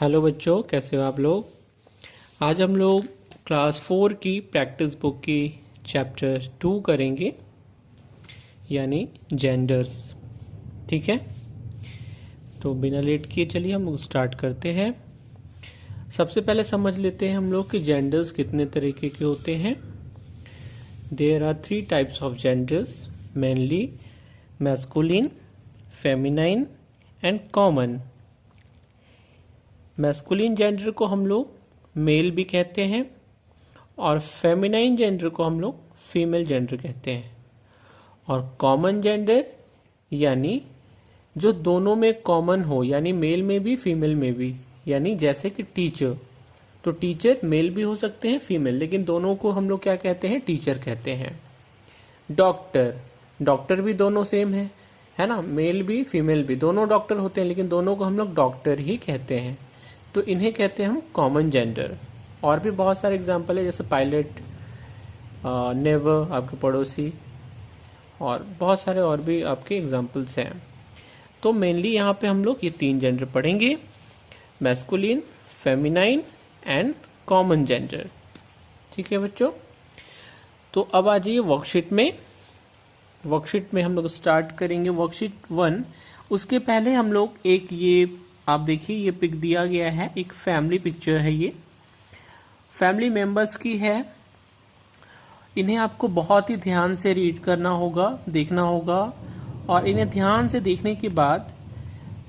Hello बच्चों, कैसे हो आप लोग। आज हम लोग क्लास 4 की प्रैक्टिस बुक की चैप्टर 2 करेंगे, यानी जेंडर्स। ठीक है, तो बिना लेट किए चलिए हम लोग स्टार्ट करते हैं। सबसे पहले समझ लेते हैं हम लोग कि जेंडर्स कितने तरीके के होते हैं। There are 3 types of genders, mainly masculine, feminine and common. Masculine gender को हम लोग मेल भी कहते हैं और फेमिनाइन जेंडर को हम लोग फीमेल जेंडर कहते हैं। और कॉमन जेंडर यानी जो दोनों में कॉमन हो, यानी मेल में भी फीमेल में भी। यानी जैसे कि टीचर, तो टीचर मेल भी हो सकते हैं फीमेल, लेकिन दोनों को हम लोग क्या कहते हैं, टीचर कहते हैं। डॉक्टर, डॉक्टर भी दोनों सेम है ना, मेल भी फीमेल भी, दोनों डॉक्टर होते हैं, लेकिन दोनों को हम लोग डॉक्टर ही कहते हैं, तो इन्हें कहते हैं हम कॉमन जेंडर। और भी बहुत सारे एग्जांपल है, जैसे पायलट, नेवर आपके पड़ोसी, और बहुत सारे और भी आपके एग्जांपल्स हैं। तो मेनली यहाँ पे हम लोग ये 3 जेंडर पढ़ेंगे, masculine, feminine and common gender. ठीक है बच्चों, तो अब आ जाइए वर्कशीट में। वर्कशीट में हम लोग स्टार्ट करेंगे वर्कशीट 1। उसके पहले हम लोग एक ये आप देखिए, ये पिक दिया गया है, एक फैमिली पिक्चर है, ये फैमिली मेंबर्स की है। इन्हें आपको बहुत ही ध्यान से रीड करना होगा, देखना होगा, और इन्हें ध्यान से देखने के बाद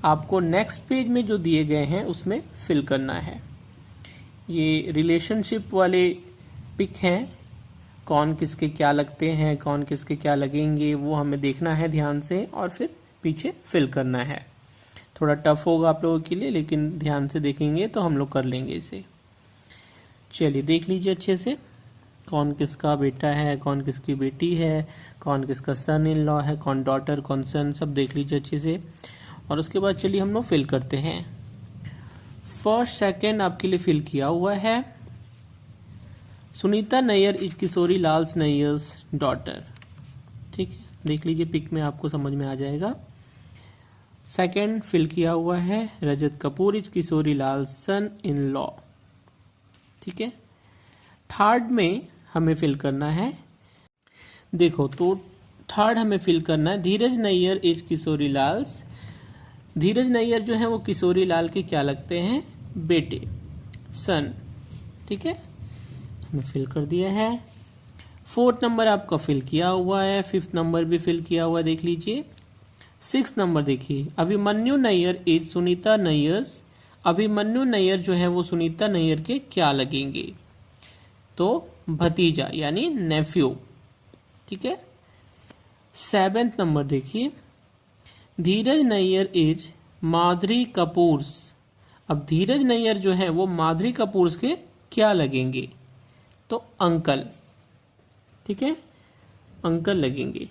आपको नेक्स्ट पेज में जो दिए गए हैं उसमें फिल करना है। ये रिलेशनशिप वाले पिक हैं, कौन किसके क्या लगते हैं, कौन किसके क्या लगेंगे, वो हमें देखना है ध्यान से, और फिर पीछे फिल करना है। थोड़ा टफ होगा आप लोगों के लिए, लेकिन ध्यान से देखेंगे तो हम लोग कर लेंगे इसे। चलिए देख लीजिए अच्छे से, कौन किसका बेटा है, कौन किसकी बेटी है, कौन किसका सन इन लॉ है, कौन डॉटर, कौन सन, सब देख लीजिए अच्छे से। और उसके बाद चलिए हम लोग फिल करते हैं। फर्स्ट सेकंड आपके लिए फिल किया हुआ है, सुनीता नैयर इज किशोरी लाल नैयर्स डॉटर। ठीक है, देख लीजिए पिक में आपको समझ में आ जाएगा। सेकंड फिल किया हुआ है, Rajat Kapoor is Kishori Lal son in law. ठीक है, थर्ड में हमें फिल करना है, देखो तो थर्ड हमें फिल करना है, धीरज नैयर इज किशोरी लाल। धीरज नैयर जो है वो किशोरी लाल के क्या लगते हैं, बेटे, सन। ठीक है, हमने फिल कर दिया है। फोर्थ नंबर आपका फिल किया हुआ है, फिफ्थ नंबर भी फिल किया हुआ है, देख लीजिए। 6 नंबर देखिए, अभिमन्यु नैयर इज सुनीता नैयर्स। अभिमन्यु नैयर जो है वो सुनीता नैयर के क्या लगेंगे, तो भतीजा यानी नेफ्यू। ठीक है। 7 नंबर देखिए, धीरज नैयर इज माधुरी कपूर्स। अब धीरज नैयर जो है वो माधुरी कपूर्स के क्या लगेंगे, तो अंकल। ठीक है, अंकल लगेंगे।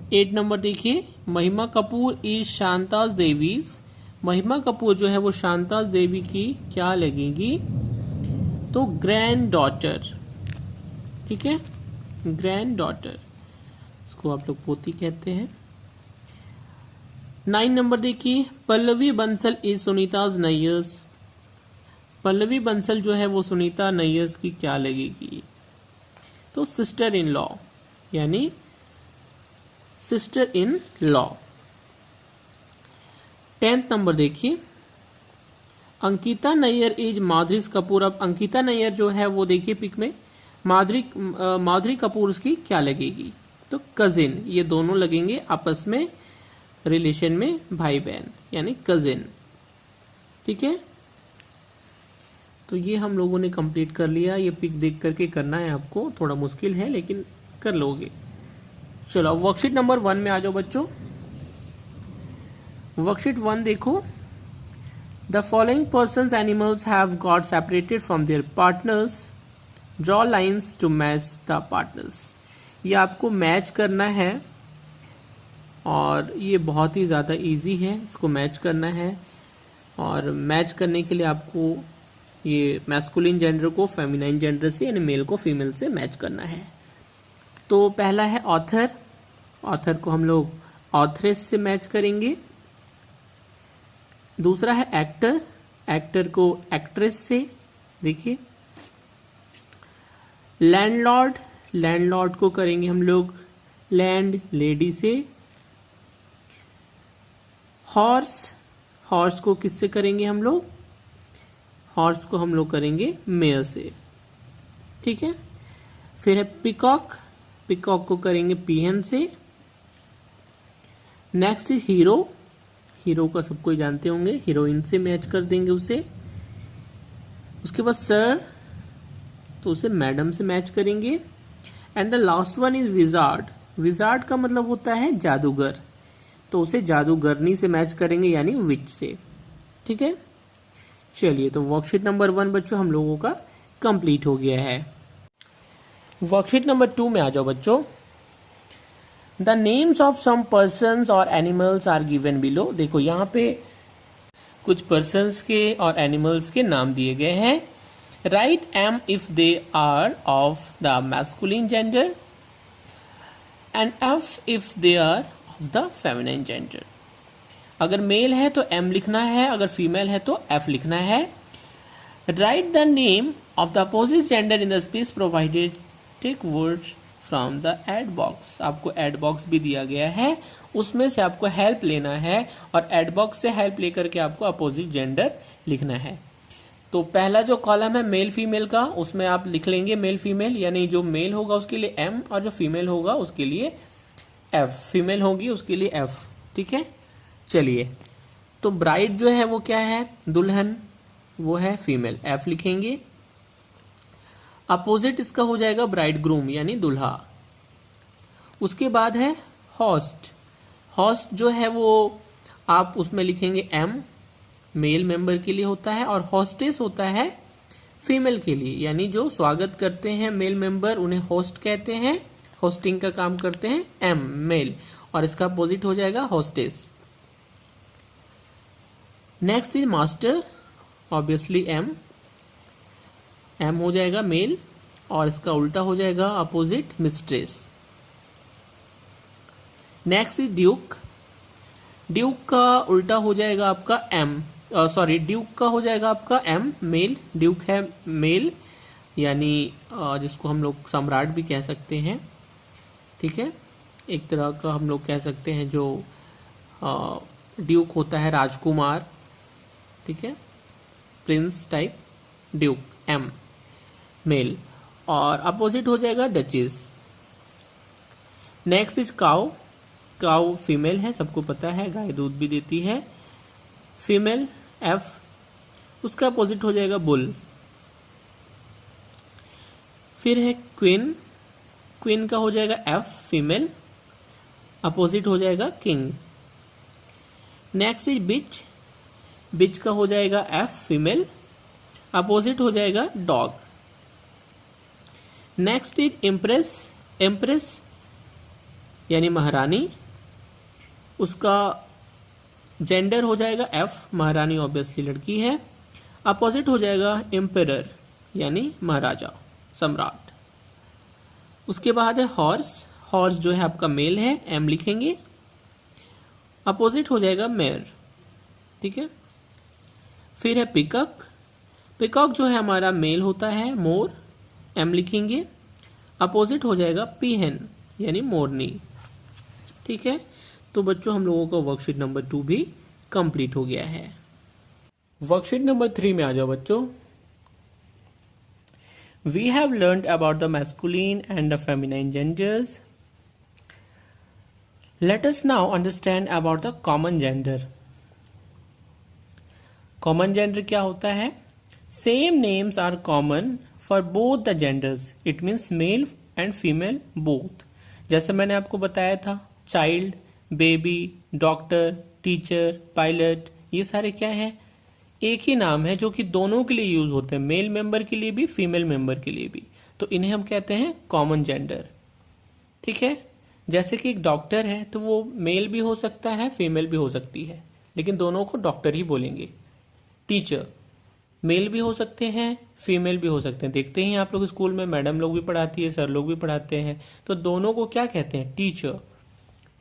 8 नंबर देखिए, महिमा कपूर इज शांताज देवीज। महिमा कपूर जो है वो शांताज देवी की क्या लगेंगी, तो ग्रैंड डॉटर। ठीक है, ग्रैंड डॉटर, इसको आप लोग पोती कहते हैं। 9 नंबर देखिए, पल्लवी बंसल इज सुनीताज नैयर्स। पल्लवी बंसल जो है वो सुनीता नैयर्स की क्या लगेगी, तो सिस्टर इन लॉ, यानी sister in law. 10th number देखिए, अंकिता नैयर इज माधुरी कपूर। अब अंकिता नैयर जो है वो देखिए पिक में माधुरी कपूर की क्या लगेगी, तो कजिन। ये दोनों लगेंगे आपस में, रिलेशन में भाई बहन, यानी कजिन। ठीक है, तो ये हम लोगों ने कंप्लीट कर लिया। ये पिक देख करके करना है आपको, थोड़ा मुश्किल है लेकिन कर लोगे। चलो वर्कशीट नंबर 1 में आ जाओ बच्चों। वर्कशीट 1 देखो, the following persons animals have got separated from their partners, draw lines to match the partners. ये आपको मैच करना है, और ये बहुत ही ज़्यादा इजी है, इसको मैच करना है। और मैच करने के लिए आपको ये मैस्कुलिन जेंडर को फेमिनाइन जेंडर से, यानी मेल को फीमेल से मैच करना है। तो पहला है ऑथर, ऑथर को हम लोग ऑथरेस से मैच करेंगे। दूसरा है एक्टर, एक्टर को एक्ट्रेस से, देखिए। लैंडलॉर्ड, लैंडलॉर्ड को करेंगे हम लोग लैंड लेडी से। हॉर्स, हॉर्स को किससे करेंगे हम लोग? हॉर्स को हम लोग करेंगे मेयर से, ठीक है। फिर है पिकॉक, पिकॉक को करेंगे पीहन से। नेक्स्ट इज हीरो, हीरो का सब कोई जानते होंगे, हीरोइन से मैच कर देंगे उसे। उसके बाद सर, तो उसे मैडम से मैच करेंगे। And the last one is wizard, wizard का मतलब होता है जादूगर, तो उसे जादूगरनी से मैच करेंगे यानी विच से, ठीक है। चलिए, तो वर्कशीट नंबर 1 बच्चों हम लोगों का कंप्लीट हो गया है। वर्कशीट नंबर 2 में आ जाओ बच्चों। The names of some persons और एनिमल्स आर गिवन बिलो। देखो यहाँ पे कुछ पर्सन्स के और एनिमल्स के नाम दिए गए हैं। Write M if they are of the masculine gender and F if they are of the feminine gender. अगर मेल है तो एम लिखना है, अगर फीमेल है तो एफ लिखना है। Write the name of the opposite gender in the space provided, take words from the aid box. आपको एड बॉक्स भी दिया गया है, उसमें से आपको हेल्प लेना है और एड बॉक्स से हेल्प लेकर के आपको अपोजिट जेंडर लिखना है। तो पहला जो कॉलम है मेल फीमेल का, उसमें आप लिख लेंगे मेल फीमेल, यानी जो मेल होगा उसके लिए एम और जो फीमेल होगा उसके लिए एफ, फीमेल होगी उसके लिए एफ, ठीक है। चलिए, तो ब्राइड जो है वो क्या है? दुल्हन, वो है फीमेल, एफ लिखेंगे। अपोजिट इसका हो जाएगा ब्राइड ग्रूम यानी दुल्हा। उसके बाद है होस्ट, होस्ट जो है वो आप उसमें लिखेंगे एम, मेल मेंबर के लिए होता है, और होस्टेस होता है फीमेल के लिए, यानी जो स्वागत करते हैं मेल मेंबर उन्हें होस्ट कहते हैं, होस्टिंग का काम करते हैं एम, मेल, और इसका अपोजिट हो जाएगा hostess. Next is master, obviously M, M हो जाएगा मेल और इसका उल्टा हो जाएगा opposite mistress. Next is duke, duke का उल्टा हो जाएगा आपका एम, सॉरी ड्यूक का हो जाएगा आपका एम, मेल, ड्यूक है मेल, यानी जिसको हम लोग सम्राट भी कह सकते हैं, ठीक है। एक तरह का हम लोग कह सकते हैं जो ड्यूक होता है राजकुमार, ठीक है, prince type, duke M male, और अपोजिट हो जाएगा duchess. Next is cow, cow female है, सबको पता है, गाय दूध भी देती है, फीमेल एफ, उसका अपोजिट हो जाएगा बुल। फिर है क्वीन, क्वीन का हो जाएगा एफ फीमेल, अपोजिट हो जाएगा किंग। नेक्स्ट इज बिच, बिच का हो जाएगा एफ फीमेल, अपोजिट हो जाएगा dog. Next is impress, impress यानी महारानी, उसका जेंडर हो जाएगा एफ, महारानी ऑब्वियसली लड़की है, अपोजिट हो जाएगा एम्परर यानी महाराजा, सम्राट। उसके बाद है हॉर्स, हॉर्स जो है आपका मेल है, एम लिखेंगे, अपोजिट हो जाएगा मेयर, ठीक है। फिर है पिकॉक, पिकॉक जो है हमारा मेल होता है, मोर, एम लिखेंगे, अपोजिट हो जाएगा पीहन यानी मोरनी, ठीक है। तो बच्चों हम लोगों का वर्कशीट नंबर 2 भी कंप्लीट हो गया है। वर्कशीट नंबर 3 में आ जाओ बच्चों। We have learned about the masculine and the feminine genders. Let us now understand about the common gender. Common gender क्या होता है? Same names are common for both the genders. It means male and female both. जैसे मैंने आपको बताया था, child, baby, doctor, teacher, pilot, ये सारे क्या हैं? एक ही नाम है जो कि दोनों के लिए यूज होते हैं, मेल मेंबर के लिए भी फीमेल मेंबर के लिए भी, तो इन्हें हम कहते हैं कॉमन जेंडर, ठीक है। जैसे कि एक डॉक्टर है तो वो मेल भी हो सकता है फीमेल भी हो सकती है, लेकिन दोनों को डॉक्टर ही बोलेंगे। टीचर मेल भी हो सकते हैं फीमेल भी हो सकते हैं, देखते ही आप लोग स्कूल में मैडम लोग भी पढ़ाती है, सर लोग भी पढ़ाते हैं, तो दोनों को क्या कहते हैं? टीचर,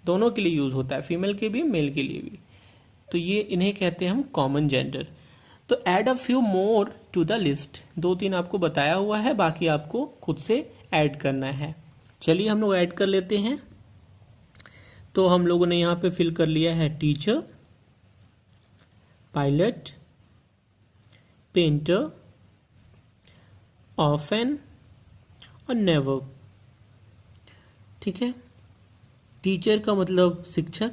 दोनों के लिए यूज होता है, फीमेल के भी मेल के लिए भी, तो ये इन्हें कहते हैं हम कॉमन जेंडर। तो add a few more to the list, 2-3 आपको बताया हुआ है, बाकी आपको खुद से ऐड करना है। चलिए हम लोग ऐड कर लेते हैं। तो हम लोगों ने यहाँ पे फिल कर लिया है टीचर, पायलट, पेंटर, ऑफन और नेवर। ठीक है, टीचर का मतलब शिक्षक,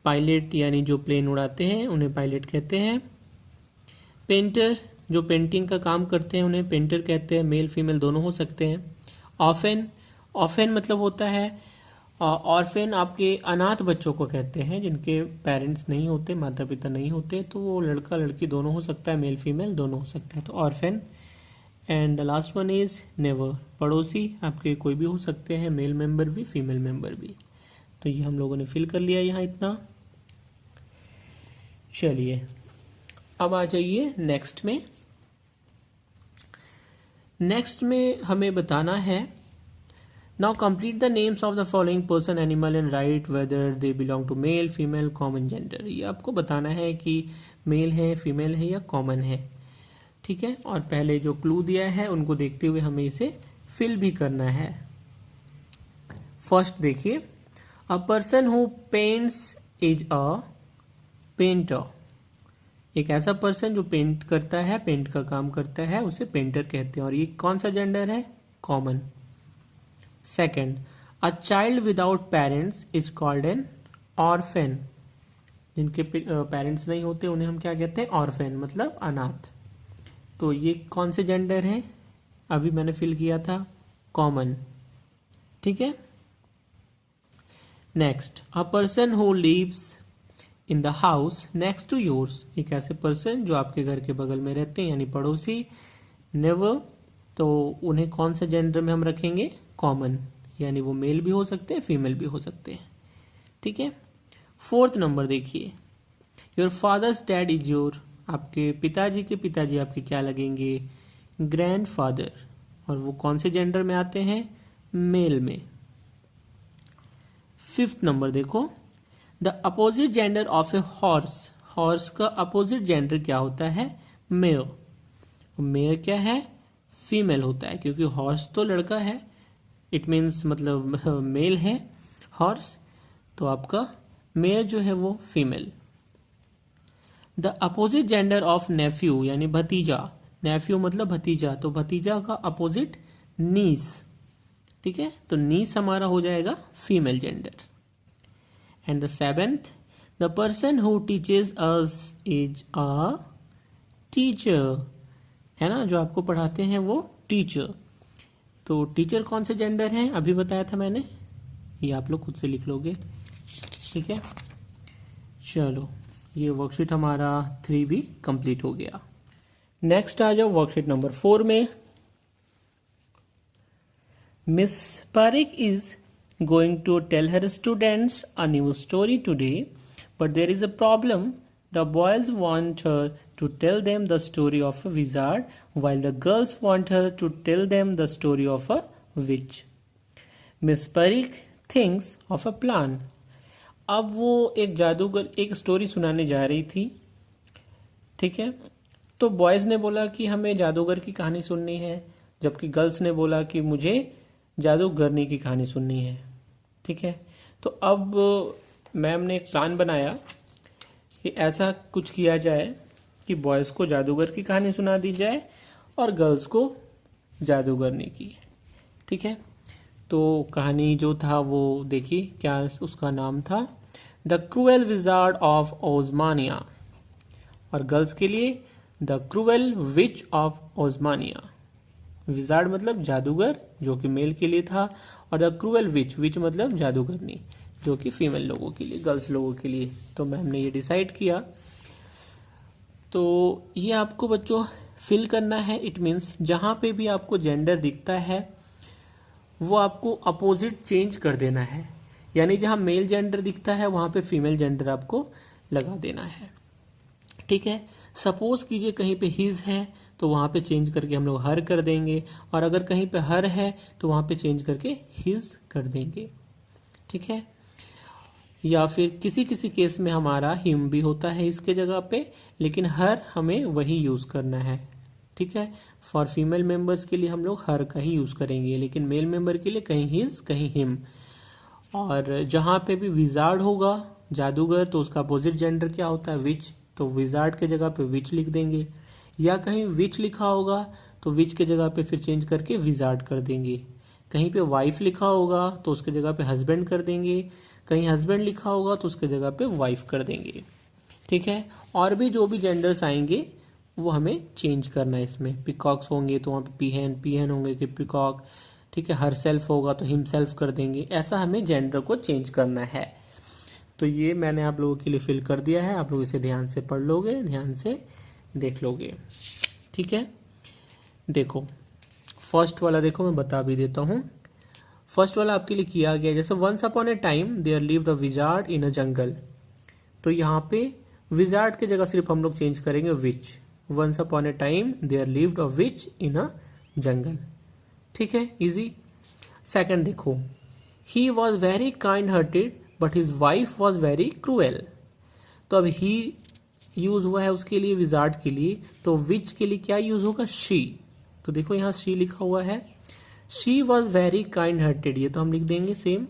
पायलट यानी जो प्लेन उड़ाते हैं उन्हें पायलट कहते हैं, पेंटर जो पेंटिंग का काम करते हैं उन्हें पेंटर कहते हैं, मेल फीमेल दोनों हो सकते हैं। ऑफन, ऑफन मतलब होता है, ऑर्फेन आपके अनाथ बच्चों को कहते हैं जिनके पेरेंट्स नहीं होते, माता पिता नहीं होते, तो वो लड़का लड़की दोनों हो सकता है, मेल फीमेल दोनों हो सकता है, तो orphan. And the last one is never, पड़ोसी आपके कोई भी हो सकते हैं, मेल मेंबर भी फीमेल मेंबर भी। तो ये हम लोगों ने फिल कर लिया यहाँ इतना। चलिए अब आ जाइए नेक्स्ट में। नेक्स्ट में हमें बताना है, now complete the names of the following person animal and write whether they belong to male female common gender. ये आपको बताना है कि मेल है, फीमेल है या कॉमन है। ठीक है, और पहले जो क्लू दिया है उनको देखते हुए हमें इसे फिल भी करना है। फर्स्ट देखिए, अ person who paints is a painter. एक ऐसा पर्सन जो पेंट करता है, पेंट का काम करता है, उसे पेंटर कहते हैं, और ये कौन सा जेंडर है? Common. Second, a child without parents is called an orphan. जिनके पेरेंट्स नहीं होते उन्हें हम क्या कहते हैं? ऑर्फेन, मतलब अनाथ। तो ये कौन से जेंडर है? अभी मैंने फिल किया था, कॉमन। ठीक है। Next, a person who lives in the house next to yours. एक ऐसे पर्सन जो आपके घर के बगल में रहते हैं, यानी पड़ोसी। नेवर, तो उन्हें कौन सा जेंडर में हम रखेंगे? कॉमन, यानी वो मेल भी हो सकते हैं, फीमेल भी हो सकते हैं। ठीक है। फोर्थ नंबर देखिए, your fathers dad is your. आपके पिताजी के पिताजी आपके क्या लगेंगे? ग्रैंड फादर, और वो कौन से जेंडर में आते हैं? मेल में। फिफ्थ नंबर देखो, the opposite gender of a horse. Horse का अपोजिट जेंडर क्या होता है? मेल। मेल क्या है? फीमेल होता है, क्योंकि हॉर्स तो लड़का है, इट मीन्स मतलब मेल है हॉर्स, तो आपका मेल जो है वो female. The opposite gender of nephew, यानी भतीजा। नेफ्यू मतलब भतीजा, तो भतीजा का अपोजिट नीस। ठीक है, तो नीस हमारा हो जाएगा female gender. And the seventh, the person who teaches us is a teacher. है ना, जो आपको पढ़ाते हैं वो टीचर। तो टीचर कौन से जेंडर हैं? अभी बताया था मैंने, ये आप लोग खुद से लिख लोगे। ठीक है, चलो ये वर्कशीट हमारा 3 भी कंप्लीट हो गया। नेक्स्ट आ जाओ वर्कशीट नंबर 4 में। Miss Pareek is going to tell her students a new story today, but there is a problem. The boys want her to tell them the story of a wizard, while the girls want her to tell them the story of a witch. Miss Parikh thinks of a plan. अब वो एक जादूगर एक story सुनाने जा रही थी। ठीक है, तो बॉयज़ ने बोला कि हमें जादूगर की कहानी सुननी है, जबकि गर्ल्स ने बोला कि मुझे जादूगरनी की कहानी सुननी है। ठीक है, तो अब मैम ने एक प्लान बनाया कि ऐसा कुछ किया जाए कि बॉयज़ को जादूगर की कहानी सुना दी जाए और गर्ल्स को जादूगरनी की। ठीक है, तो कहानी जो था वो देखिए, क्या उसका नाम था? The cruel wizard of Osmania, और गर्ल्स के लिए the cruel which of Osmania. Wizard मतलब जादूगर, जो कि मेल के लिए था, और द क्रूएल विच, विच मतलब जादूगरनी, जो कि फीमेल लोगों के लिए, गर्ल्स लोगों के लिए। तो मैम ने ये डिसाइड किया। तो ये आपको बच्चों फिल करना है। इट मीन्स जहाँ पे भी आपको जेंडर दिखता है वो आपको अपोजिट चेंज कर देना है, यानी जहाँ मेल जेंडर दिखता है वहाँ पे फीमेल जेंडर आपको लगा देना है। ठीक है, सपोज कीजिए कहीं पे हिज है तो वहाँ पे चेंज करके हम लोग हर कर देंगे, और अगर कहीं पे हर है तो वहाँ पे चेंज करके हिज कर देंगे। ठीक है, या फिर किसी किसी केस में हमारा हिम भी होता है इसके जगह पे, लेकिन हर हमें वही यूज़ करना है। ठीक है, फॉर फीमेल मेंबर्स के लिए हम लोग हर का ही यूज़ करेंगे, लेकिन मेल मेंबर के लिए कहीं हिज कहीं हिम। और जहाँ पे भी विजार्ड होगा, जादूगर, तो उसका अपोजिट जेंडर क्या होता है, विच, तो विजार्ड के जगह पे विच लिख देंगे। या कहीं विच लिखा होगा तो विच के जगह पे फिर चेंज करके विजार्ड कर देंगे। कहीं पे वाइफ लिखा होगा तो उसके जगह पे हस्बैंड कर देंगे। कहीं हस्बैंड लिखा होगा तो उसके जगह पे वाइफ कर देंगे। ठीक है, और भी जो भी जेंडर्स आएंगे वो हमें चेंज करना है। इसमें पिकॉक्स होंगे तो वहाँ पे पीहन होंगे कि पिकॉक। ठीक है, हर सेल्फ होगा तो हिम सेल्फ कर देंगे। ऐसा हमें जेंडर को चेंज करना है। तो ये मैंने आप लोगों के लिए फिल कर दिया है, आप लोग इसे ध्यान से पढ़ लोगे, ध्यान से देख लोगे। ठीक है, देखो फर्स्ट वाला देखो, मैं बता भी देता हूँ। फर्स्ट वाला आपके लिए किया गया, जैसे once upon a time there lived a wizard in a jungle. तो यहाँ पे विजार्ड की जगह सिर्फ हम लोग चेंज करेंगे witch. Once upon a time there lived a witch in a jungle. ठीक है, इजी। सेकंड देखो, he was very kind hearted but his wife was very cruel. तो अब ही यूज हुआ है उसके लिए, विजार्ड के लिए, तो विच के लिए क्या यूज होगा, शी। तो देखो यहाँ शी लिखा हुआ है, she was very kind hearted, ये तो हम लिख देंगे सेम।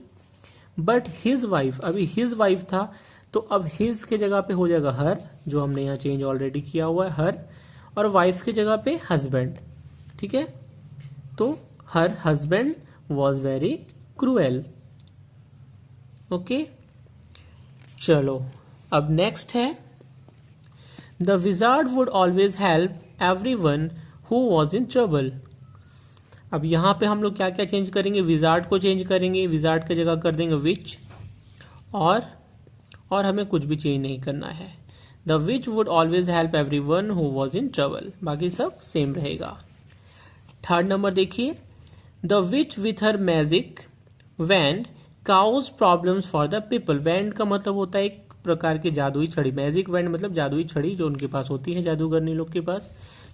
बट हिज वाइफ, अभी हिज वाइफ था तो अब हिज के जगह पे हो जाएगा हर, जो हमने यहाँ चेंज ऑलरेडी किया हुआ है हर, और वाइफ के जगह पे हस्बैंड। ठीक है, तो her husband was very cruel. Okay, चलो अब नेक्स्ट है, the wizard would always help everyone who was in trouble. अब यहाँ पे हम लोग क्या क्या चेंज करेंगे, विजार्ड को चेंज करेंगे, विजार्ड की जगह कर देंगे विच, और हमें कुछ भी चेंज नहीं करना है। The witch would always help everyone who was in trouble, बाकी सब सेम रहेगा। थर्ड नंबर देखिए, the witch with her magic wand cause problems for the people. Wand का मतलब होता है एक प्रकार की जादुई छड़ी, मैजिक वैंड मतलब जादुई छड़ी जो उनके पास होती है, जादूगरनी लोग के पास।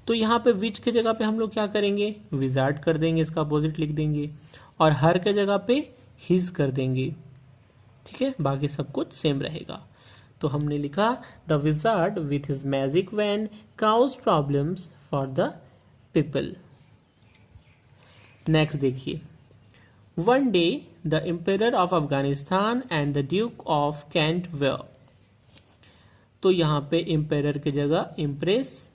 तो यहाँ पे विच के जगह पे हम लोग क्या करेंगे, विजार्ड कर देंगे, इसका अपोजिट लिख देंगे, और हर के जगह पे हिज कर देंगे। ठीक है, बाकी सब कुछ सेम रहेगा। तो हमने लिखा the wizard with his magic wand cause problems for the people. Next देखिए, one day the emperor of Afghanistan and the duke of Kent were. तो यहाँ पे एम्पेरर की जगह इम्प्रेस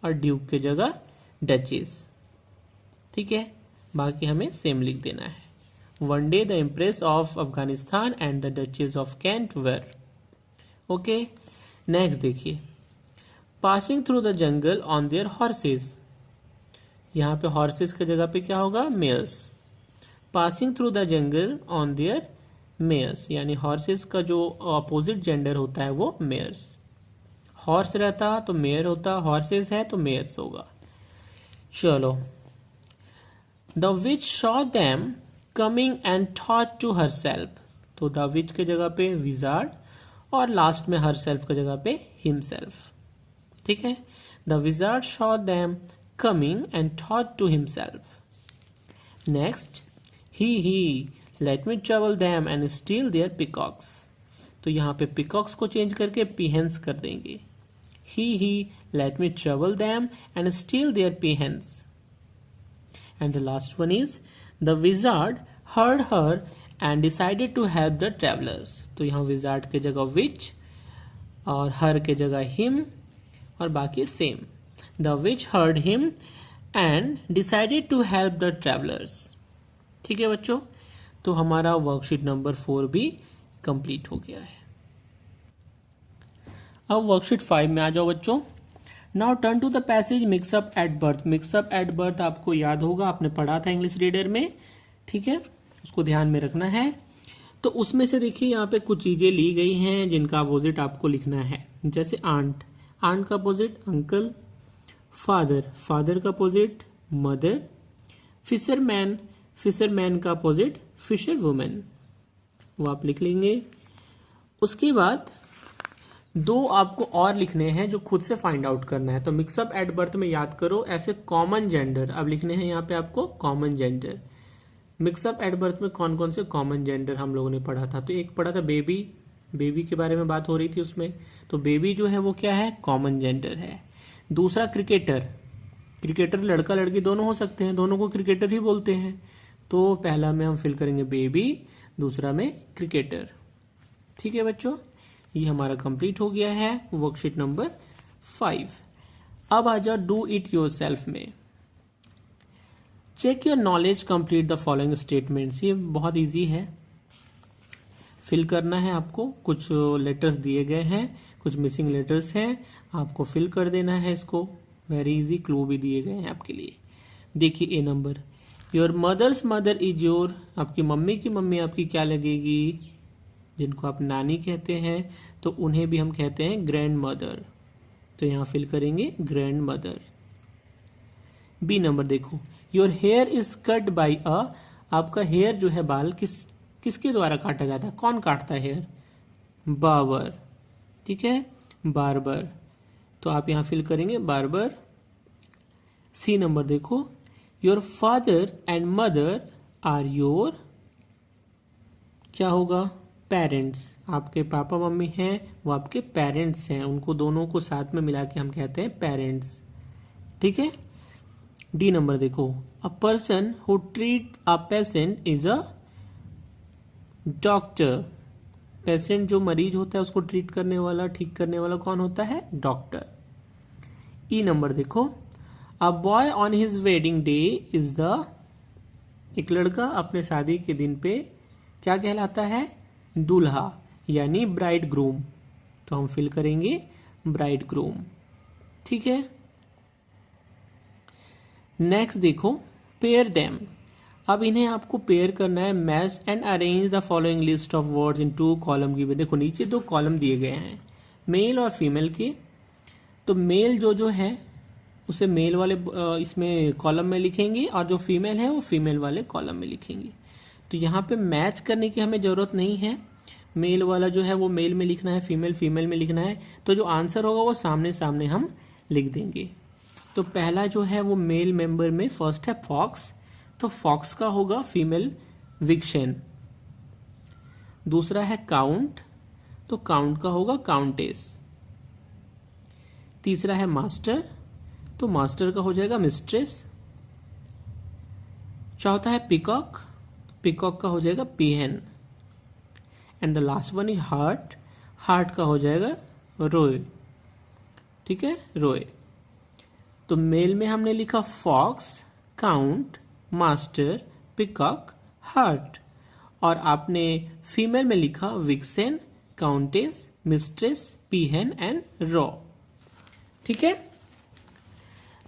और ड्यूक की जगह डचेस। ठीक है, बाकी हमें सेम लिख देना है। One day the empress of Afghanistan and the duchess of Kent were. Okay, next देखिए, passing through the jungle on their horses. यहाँ पे हॉर्सेस की जगह पे क्या होगा, mares. Passing through the jungle on their mares, यानी हॉर्सेस का जो अपोजिट जेंडर होता है वो मेयर्स। हॉर्स रहता तो मेयर होता, हॉर्सेस है तो मेयर्स होगा। चलो, the witch saw them coming and thought to हर सेल्फ। तो द विच के जगह पे विजार्ड, और लास्ट में हर सेल्फ की जगह पे हिमसेल्फ। ठीक है, the wizard saw them coming and thought to himself. Next, he let me travel them and steal their peacocks. तो यहाँ पे पिकॉक्स को चेंज करके पीहेंस कर देंगे। he let me travel them and steal their peahens. And the last one is, the wizard heard her and decided to help the travelers. तो यहाँ wizard के जगह which और her के जगह him और बाकी same. The witch heard him and decided to help the travelers. ठीक है बच्चों, तो हमारा वर्कशीट नंबर 4 भी कंप्लीट हो गया है। अब वर्कशीट 5 में आ जाओ बच्चों। Now turn to the passage mix up at birth. Mix up at birth आपको याद होगा, आपने पढ़ा था इंग्लिश रीडर में। ठीक है, उसको ध्यान में रखना है। तो उसमें से देखिए यहाँ पे कुछ चीज़ें ली गई हैं जिनका अपोजिट आपको लिखना है। जैसे आंट, आंट का अपोजिट अंकल। फादर, फादर का अपोजिट मदर। फिशरमैन, फिशरमैन का अपोजिट फिशर वुमेन, वो आप लिख लेंगे। उसके बाद दो आपको और लिखने हैं जो खुद से फाइंड आउट करना है। तो मिक्सअप एट बर्थ में याद करो ऐसे कॉमन जेंडर अब लिखने हैं यहाँ पे आपको common gender. Mix up at birth में कौन कौन से कॉमन जेंडर हम लोगों ने पढ़ा था? तो एक पढ़ा था बेबी, बेबी के बारे में बात हो रही थी उसमें, तो बेबी जो है वो क्या है? कॉमन जेंडर है। दूसरा क्रिकेटर, क्रिकेटर लड़का लड़की दोनों हो सकते हैं, दोनों को क्रिकेटर ही बोलते हैं। तो पहला में हम फिल करेंगे बेबी, दूसरा में क्रिकेटर। ठीक है बच्चों, ये हमारा कंप्लीट हो गया है वर्कशीट नंबर 5। अब आ जाओ डू इट योरसेल्फ में। Check your knowledge, complete the following statements. ये बहुत इजी है, फिल करना है आपको। कुछ लेटर्स दिए गए हैं, कुछ मिसिंग लेटर्स हैं, आपको फिल कर देना है इसको। वेरी इजी, क्लू भी दिए गए हैं आपके लिए। देखिए A number, your mother's mother is your, आपकी मम्मी की मम्मी आपकी क्या लगेगी? जिनको आप नानी कहते हैं तो उन्हें भी हम कहते हैं ग्रैंड मदर, तो यहाँ फिल करेंगे ग्रैंड मदर। बी नंबर देखो, your hair is cut by a, आपका हेयर जो है बाल किसके द्वारा काटा जाता है? कौन काटता है हेयर? बार्बर। ठीक है, बार्बर, तो आप यहाँ फिल करेंगे बार्बर। सी नंबर देखो, your father and mother are your, क्या होगा? पेरेंट्स। आपके पापा मम्मी हैं वो आपके पेरेंट्स हैं, उनको दोनों को साथ में मिला के हम कहते हैं पेरेंट्स। ठीक है। डी नंबर देखो, अ person who treat a patient is a doctor. Patient जो मरीज होता है उसको ट्रीट करने वाला, ठीक करने वाला कौन होता है? डॉक्टर। ई नंबर देखो, a boy on his wedding day is the, एक लड़का अपने शादी के दिन पे क्या कहलाता है? दूल्हा, यानी ब्राइड ग्रूम, तो हम फिल करेंगे ब्राइड ग्रूम। ठीक है। नेक्स्ट देखो, पेयर देम। अब इन्हें आपको पेयर करना है। Match and arrange the following list of words in 2 column given. देखो नीचे 2 कॉलम दिए गए हैं, मेल और फीमेल के। तो मेल जो है उसे मेल वाले इसमें कॉलम में लिखेंगे, और जो फीमेल है वो फीमेल वाले कॉलम में लिखेंगे। तो यहाँ पे मैच करने की हमें ज़रूरत नहीं है, मेल वाला जो है वो मेल में लिखना है, फीमेल फीमेल में लिखना है। तो जो आंसर होगा वो सामने सामने हम लिख देंगे। तो पहला जो है वो मेल मेंबर में फर्स्ट है फॉक्स, तो फॉक्स का होगा फीमेल विक्शन। दूसरा है काउंट, तो काउंट का होगा काउंटेस। तीसरा है मास्टर, तो मास्टर का हो जाएगा मिस्ट्रेस। चौथा है पिकॉक, पिकॉक का हो जाएगा पीहन। And the last one is heart, heart का हो जाएगा रोय। ठीक है, रोय। तो मेल में हमने लिखा fox, count, master, peacock, hart, और आपने फीमेल में लिखा vixen, countess, mistress, peahen and roe. ठीक है।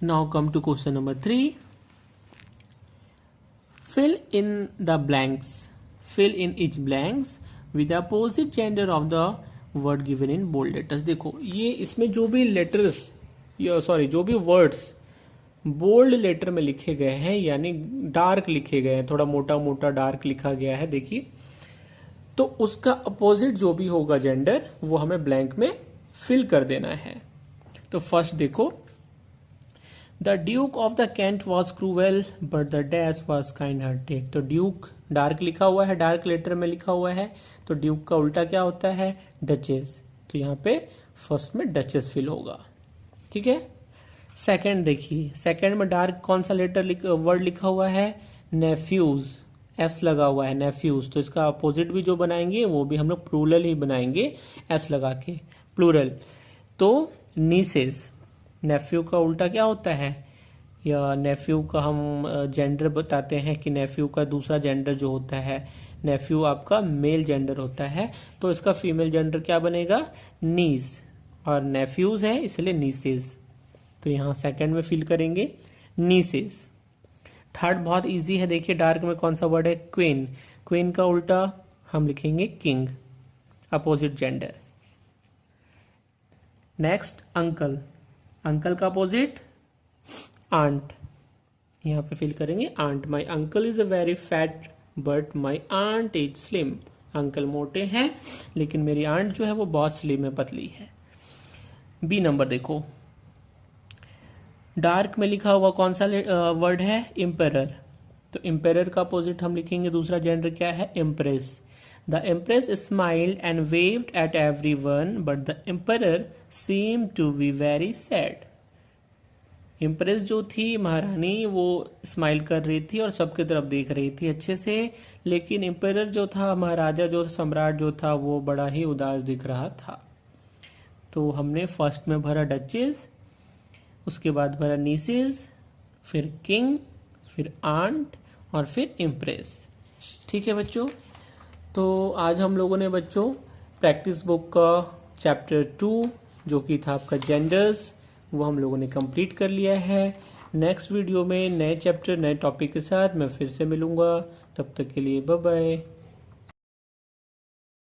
Now come to question number 3। Fill in the blanks, fill in each blanks with opposite gender of the word given in bold letters. देखो ये इसमें जो भी लेटर्स, जो भी वर्ड्स बोल्ड लेटर में लिखे गए हैं, यानी डार्क लिखे गए हैं, थोड़ा मोटा मोटा डार्क लिखा गया है, देखिए, तो उसका अपोजिट जो भी होगा जेंडर वो हमें ब्लैंक में फिल कर देना है। तो फर्स्ट देखो, the duke of the Kent was cruel but the duchess was kind hearted. तो ड्यूक डार्क लिखा हुआ है, डार्क लेटर में लिखा हुआ है, तो ड्यूक का उल्टा क्या होता है? डचेस। तो यहाँ पे फर्स्ट में डचेस फिल होगा। ठीक है। सेकंड देखिए, सेकंड में डार्क कौन सा लेटर वर्ड लिखा हुआ है? नेफ्यूज, एस लगा हुआ है, नेफ्यूज। तो इसका अपोजिट भी जो बनाएंगे वो भी हम लोग प्लूरल ही बनाएंगे, एस लगा के, प्लूरल। तो नीसेस, नेफ्यू का उल्टा क्या होता है? या नेफ्यू का हम जेंडर बताते हैं कि नेफ्यू का दूसरा जेंडर जो होता है, नेफ्यू आपका मेल जेंडर होता है, तो इसका फीमेल जेंडर क्या बनेगा? नीस, और नेफ्यूज है इसलिए नीसेस। तो यहाँ सेकंड में फिल करेंगे नीसेस। थर्ड बहुत इजी है, देखिए डार्क में कौन सा वर्ड है? क्वीन, क्वीन का उल्टा हम लिखेंगे king, opposite gender. Next uncle, uncle का अपोजिट आंट, यहाँ पे फिल करेंगे aunt. My uncle is a very fat but my aunt is slim. Uncle मोटे हैं लेकिन मेरी आंट जो है वो बहुत स्लिम है, पतली है। बी नंबर देखो, डार्क में लिखा हुआ कौन सा वर्ड है? एम्परर। तो तो एम्पेरर का अपोजिट हम लिखेंगे, दूसरा जेंडर क्या है, empress. The empress smiled and waved at everyone but the emperor seemed to be very sad. Empress जो थी महारानी, वो स्माइल कर रही थी और सबके तरफ देख रही थी अच्छे से, लेकिन एम्परर जो था, महाराजा जो सम्राट जो था, वो बड़ा ही उदास दिख रहा था। तो हमने फर्स्ट में भरा डचेस, उसके बाद भरा नीसेस, फिर किंग, फिर आंट और फिर इम्प्रेस। ठीक है बच्चों, तो आज हम लोगों ने बच्चों प्रैक्टिस बुक का चैप्टर 2 जो कि था आपका जेंडर्स, वो हम लोगों ने कंप्लीट कर लिया है। नेक्स्ट वीडियो में नए चैप्टर नए टॉपिक के साथ मैं फिर से मिलूँगा। तब तक के लिए बाय बाय।